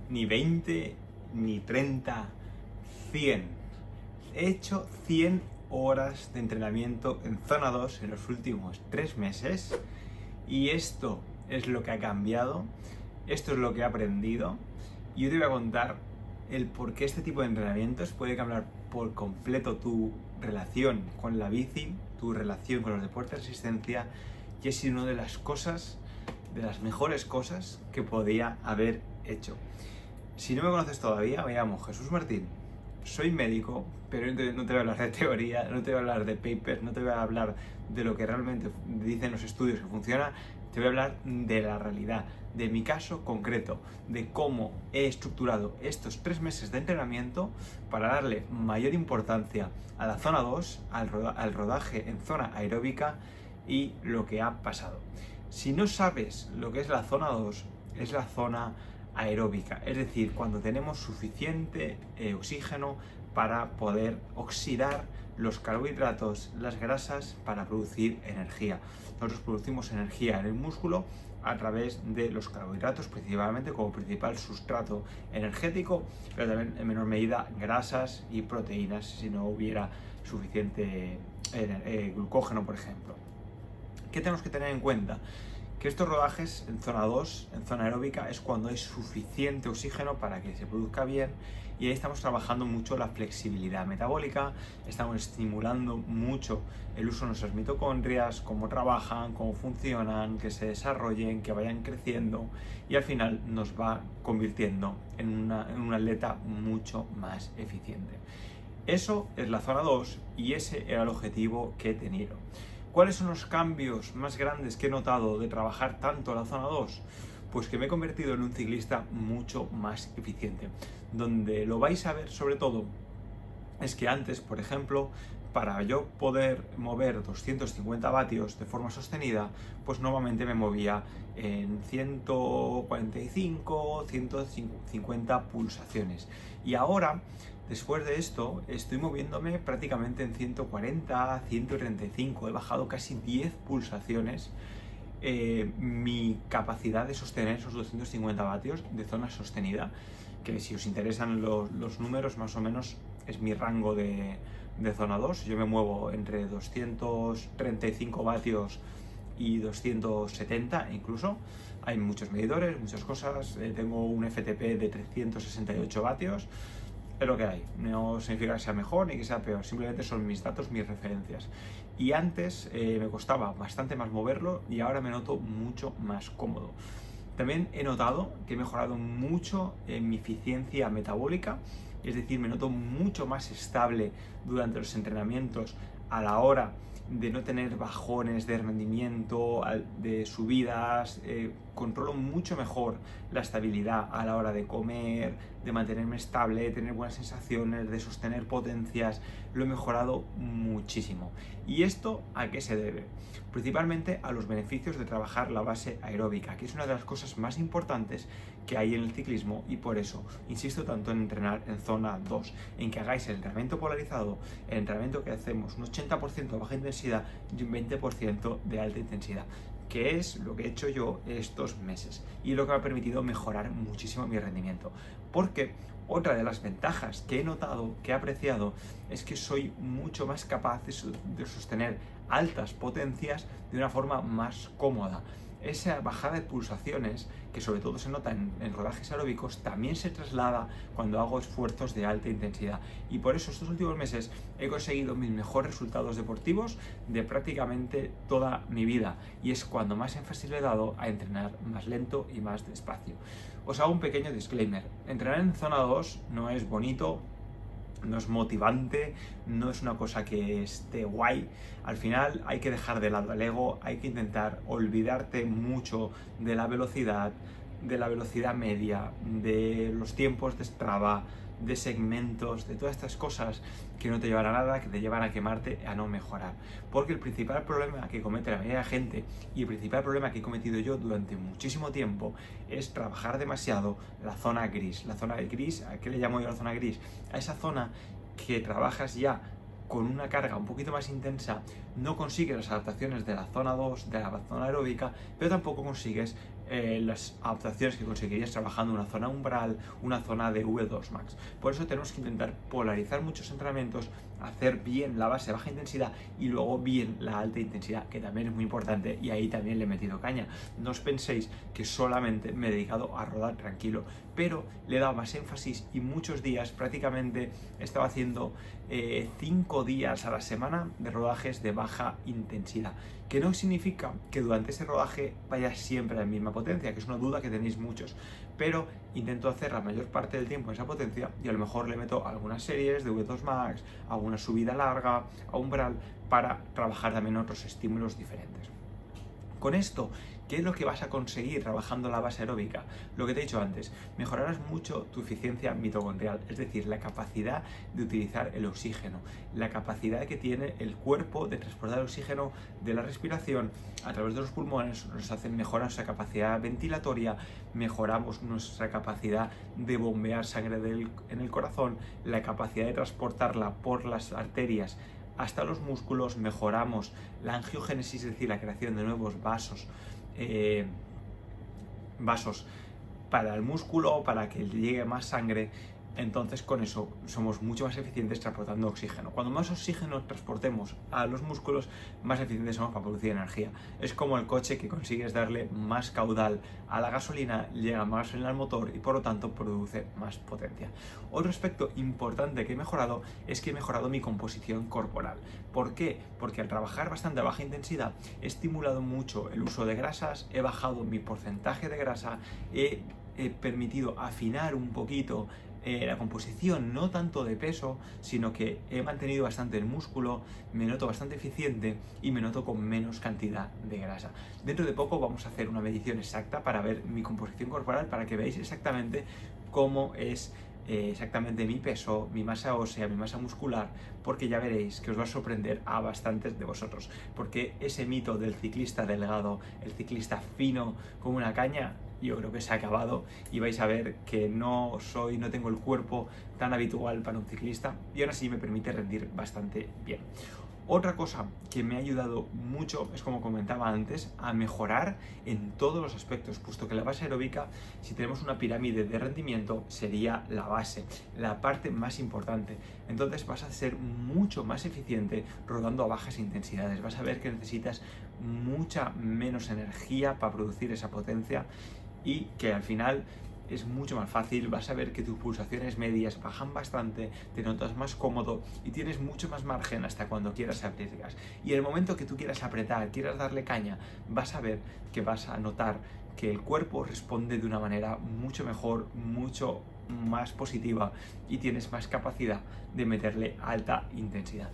ni 20, ni 30, 100. He hecho 100 horas de entrenamiento en zona 2 en los últimos 3 meses y esto es lo que ha cambiado, esto es lo que he aprendido y yo te voy a contar el por qué este tipo de entrenamientos puede cambiar por completo tu relación con la bici, tu relación con los deportes de resistencia, y es una de las cosas, de las mejores cosas que podía haber hecho. Si no me conoces todavía, me llamo Jesús Martín, soy médico, pero no te voy a hablar de teoría, no te voy a hablar de papers, no te voy a hablar de lo que realmente dicen los estudios que funciona, te voy a hablar de la realidad, de mi caso concreto, de cómo he estructurado estos 3 meses de entrenamiento para darle mayor importancia a la zona 2, al rodaje en zona aeróbica y lo que ha pasado. Si no sabes lo que es la zona 2, es la zona aeróbica, es decir, cuando tenemos suficiente oxígeno para poder oxidar los carbohidratos, las grasas para producir energía. Nosotros producimos energía en el músculo a través de los carbohidratos, principalmente como principal sustrato energético, pero también en menor medida grasas y proteínas si no hubiera suficiente glucógeno, por ejemplo. ¿Qué tenemos que tener en cuenta? Que estos rodajes en zona 2, en zona aeróbica, es cuando hay suficiente oxígeno para que se produzca bien, y ahí estamos trabajando mucho la flexibilidad metabólica, estamos estimulando mucho el uso de nuestras mitocondrias, cómo trabajan, cómo funcionan, que se desarrollen, que vayan creciendo, y al final nos va convirtiendo en un atleta mucho más eficiente. Eso es la zona 2 y ese era el objetivo que he tenido. ¿Cuáles son los cambios más grandes que he notado de trabajar tanto la zona 2? Pues que me he convertido en un ciclista mucho más eficiente. Donde lo vais a ver sobre todo es que antes, por ejemplo, para yo poder mover 250 vatios de forma sostenida, pues normalmente me movía en 145, 150 pulsaciones. Y ahora, después de esto, estoy moviéndome prácticamente en 140, 135. He bajado casi 10 pulsaciones mi capacidad de sostener esos 250 vatios de zona sostenida, que si os interesan los números, más o menos es mi rango de zona 2. Yo me muevo entre 235 vatios y 270 incluso. Hay muchos medidores, muchas cosas. Tengo un FTP de 368 vatios. Es lo que hay. No significa que sea mejor ni que sea peor. Simplemente son mis datos, mis referencias. Y antes me costaba bastante más moverlo y ahora me noto mucho más cómodo. También he notado que he mejorado mucho en mi eficiencia metabólica, es decir, me noto mucho más estable durante los entrenamientos a la hora de no tener bajones de rendimiento, de subidas, controlo mucho mejor la estabilidad a la hora de comer, de mantenerme estable, de tener buenas sensaciones, de sostener potencias. Lo he mejorado muchísimo. ¿Y esto a qué se debe? Principalmente a los beneficios de trabajar la base aeróbica, que es una de las cosas más importantes que hay en el ciclismo, y por eso insisto tanto en entrenar en zona 2, en que hagáis el entrenamiento polarizado, el entrenamiento que hacemos un 80% de baja intensidad y un 20% de alta intensidad, que es lo que he hecho yo estos meses y lo que me ha permitido mejorar muchísimo mi rendimiento. Porque otra de las ventajas que he notado, que he apreciado, es que soy mucho más capaz de sostener altas potencias de una forma más cómoda. Esa bajada de pulsaciones, que sobre todo se nota en rodajes aeróbicos, también se traslada cuando hago esfuerzos de alta intensidad. Y por eso estos últimos meses he conseguido mis mejores resultados deportivos de prácticamente toda mi vida. Y es cuando más énfasis le he dado a entrenar más lento y más despacio. Os hago un pequeño disclaimer. Entrenar en zona 2 no es bonito, no es motivante, no es una cosa que esté guay. Al final hay que dejar de lado el ego, hay que intentar olvidarte mucho de la velocidad media, de los tiempos de Strava, de segmentos, de todas estas cosas que no te llevan a nada, que te llevan a quemarte, a no mejorar. Porque el principal problema que comete la mayoría de la gente, y el principal problema que he cometido yo durante muchísimo tiempo, es trabajar demasiado la zona gris. La zona gris, ¿a qué le llamo yo la zona gris? A esa zona que trabajas ya con una carga un poquito más intensa, no consigues las adaptaciones de la zona 2, de la zona aeróbica, pero tampoco consigues las adaptaciones que conseguirías trabajando una zona umbral, una zona de V2 Max. Por eso tenemos que intentar polarizar muchos entrenamientos, hacer bien la base de baja intensidad y luego bien la alta intensidad, que también es muy importante, y ahí también le he metido caña. No os penséis que solamente me he dedicado a rodar tranquilo, pero le he dado más énfasis y muchos días, prácticamente he estado haciendo 5 días a la semana de rodajes de baja intensidad, que no significa que durante ese rodaje vaya siempre a la misma potencia, que es una duda que tenéis muchos, pero intento hacer la mayor parte del tiempo esa potencia y a lo mejor le meto algunas series de V2 Max, alguna subida larga, a umbral, para trabajar también otros estímulos diferentes. Con esto, ¿qué es lo que vas a conseguir trabajando la base aeróbica? Lo que te he dicho antes, mejorarás mucho tu eficiencia mitocondrial, es decir, la capacidad de utilizar el oxígeno, la capacidad que tiene el cuerpo de transportar el oxígeno de la respiración a través de los pulmones, nos hace mejorar nuestra capacidad ventilatoria, mejoramos nuestra capacidad de bombear sangre en el corazón, la capacidad de transportarla por las arterias hasta los músculos, mejoramos la angiogénesis, es decir, la creación de nuevos vasos para el músculo, para que llegue más sangre. Entonces con eso somos mucho más eficientes transportando oxígeno. Cuando más oxígeno transportemos a los músculos, más eficientes somos para producir energía. Es como el coche, que consigues darle más caudal a la gasolina, llega más gasolina al motor y por lo tanto produce más potencia. Otro aspecto importante que he mejorado es que he mejorado mi composición corporal. ¿Por qué? Porque al trabajar bastante a baja intensidad he estimulado mucho el uso de grasas, he bajado mi porcentaje de grasa, he permitido afinar un poquito la composición, no tanto de peso, sino que he mantenido bastante el músculo, me noto bastante eficiente y me noto con menos cantidad de grasa. Dentro de poco vamos a hacer una medición exacta para ver mi composición corporal, para que veáis exactamente cómo es exactamente mi peso, mi masa ósea, mi masa muscular, porque ya veréis que os va a sorprender a bastantes de vosotros, porque ese mito del ciclista delgado, el ciclista fino como una caña, yo creo que se ha acabado y vais a ver que no tengo el cuerpo tan habitual para un ciclista y aún así me permite rendir bastante bien. Otra cosa que me ha ayudado mucho es, como comentaba antes, a mejorar en todos los aspectos, puesto que la base aeróbica, si tenemos una pirámide de rendimiento, sería la base, la parte más importante. Entonces vas a ser mucho más eficiente rodando a bajas intensidades. Vas a ver que necesitas mucha menos energía para producir esa potencia y que al final es mucho más fácil, vas a ver que tus pulsaciones medias bajan bastante, te notas más cómodo y tienes mucho más margen hasta cuando quieras abrir gas. Y en el momento que tú quieras apretar, quieras darle caña, vas a ver que vas a notar que el cuerpo responde de una manera mucho mejor, mucho más positiva y tienes más capacidad de meterle alta intensidad.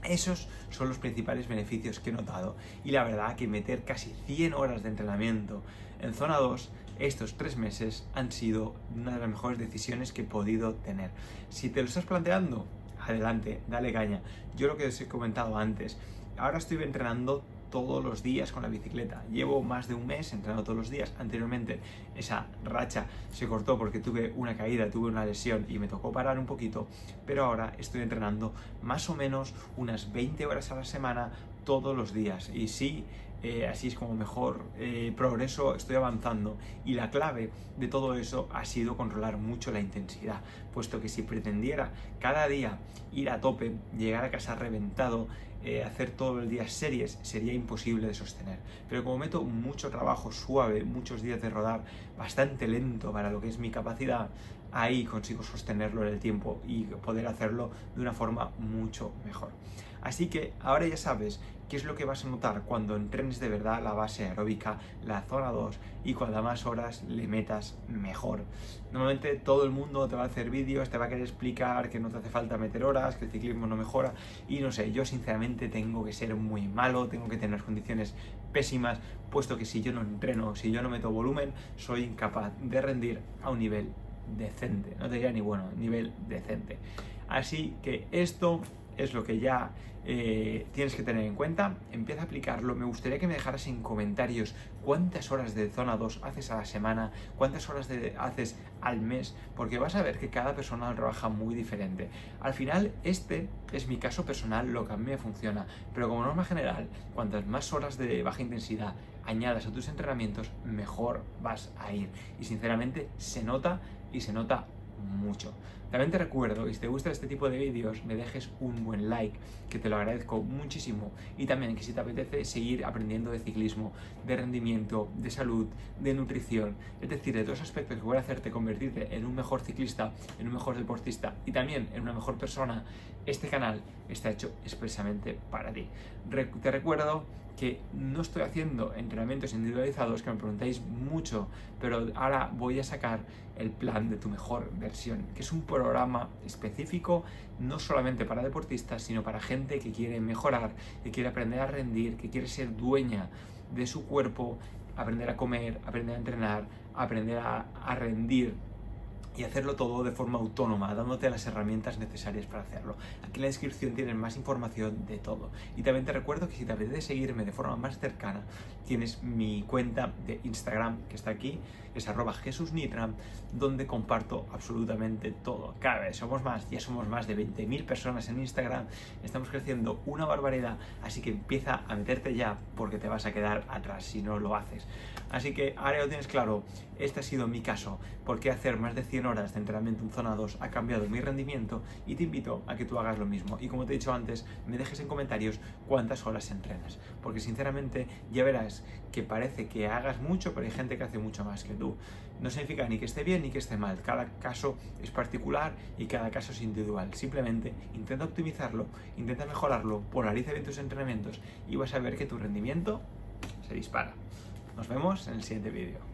Esos son los principales beneficios que he notado y la verdad que meter casi 100 horas de entrenamiento en zona 2 estos 3 meses han sido una de las mejores decisiones que he podido tener. Si te lo estás planteando, adelante, dale caña. Yo lo que os he comentado antes, ahora estoy entrenando todos los días con la bicicleta. Llevo más de un mes entrenando todos los días. Anteriormente esa racha se cortó porque tuve una caída, tuve una lesión y me tocó parar un poquito, pero ahora estoy entrenando más o menos unas 20 horas a la semana todos los días. Y sí, así es como mejor progreso, estoy avanzando, y la clave de todo eso ha sido controlar mucho la intensidad, puesto que si pretendiera cada día ir a tope, llegar a casa reventado, hacer todo el día series, sería imposible de sostener. Pero como meto mucho trabajo suave, muchos días de rodar bastante lento para lo que es mi capacidad, ahí consigo sostenerlo en el tiempo y poder hacerlo de una forma mucho mejor. Así que ahora ya sabes qué es lo que vas a notar cuando entrenes de verdad la base aeróbica, la zona 2, y cuando más horas le metas, mejor. Normalmente todo el mundo te va a hacer vídeos, te va a querer explicar que no te hace falta meter horas, que el ciclismo no mejora, y no sé, yo sinceramente tengo que ser muy malo, tengo que tener unas condiciones pésimas, puesto que si yo no entreno, si yo no meto volumen, soy incapaz de rendir a un nivel decente, no te diría ni bueno, nivel decente. Así que esto es lo que ya tienes que tener en cuenta. Empieza a aplicarlo. Me gustaría que me dejaras en comentarios cuántas horas de zona 2 haces a la semana, cuántas horas haces al mes, porque vas a ver que cada persona lo trabaja muy diferente. Al final, este es mi caso personal, lo que a mí me funciona, pero como norma general, cuantas más horas de baja intensidad añadas a tus entrenamientos, mejor vas a ir. Y sinceramente se nota y se nota mucho. También te recuerdo, y si te gusta este tipo de vídeos, me dejes un buen like, que te lo agradezco muchísimo. Y también que si te apetece seguir aprendiendo de ciclismo, de rendimiento, de salud, de nutrición, es decir, de todos los aspectos que voy a hacerte convertirte en un mejor ciclista, en un mejor deportista y también en una mejor persona, este canal está hecho expresamente para ti. Te recuerdo que no estoy haciendo entrenamientos individualizados, que me preguntáis mucho, pero ahora voy a sacar el plan de tu mejor versión, que es un programa específico no solamente para deportistas, sino para gente que quiere mejorar, que quiere aprender a rendir, que quiere ser dueña de su cuerpo, aprender a comer, aprender a entrenar, aprender a rendir y hacerlo todo de forma autónoma, dándote las herramientas necesarias para hacerlo. Aquí en la descripción tienes más información de todo. Y también te recuerdo que si te apetece seguirme de forma más cercana, tienes mi cuenta de Instagram, que está aquí, es @JesusNitra, donde comparto absolutamente todo. Cada vez somos más, ya somos más de 20.000 personas en Instagram, estamos creciendo una barbaridad, así que empieza a meterte ya, porque te vas a quedar atrás si no lo haces. Así que ahora ya lo tienes claro, este ha sido mi caso, porque hacer más de 100 horas de entrenamiento en zona 2 ha cambiado mi rendimiento, y te invito a que tú hagas lo mismo. Y como te he dicho antes, me dejes en comentarios cuántas horas entrenas, porque sinceramente ya verás que parece que hagas mucho, pero hay gente que hace mucho más que tú. No significa ni que esté bien ni que esté mal, cada caso es particular y cada caso es individual. Simplemente intenta optimizarlo, intenta mejorarlo, polariza bien tus entrenamientos y vas a ver que tu rendimiento se dispara. Nos vemos en el siguiente vídeo.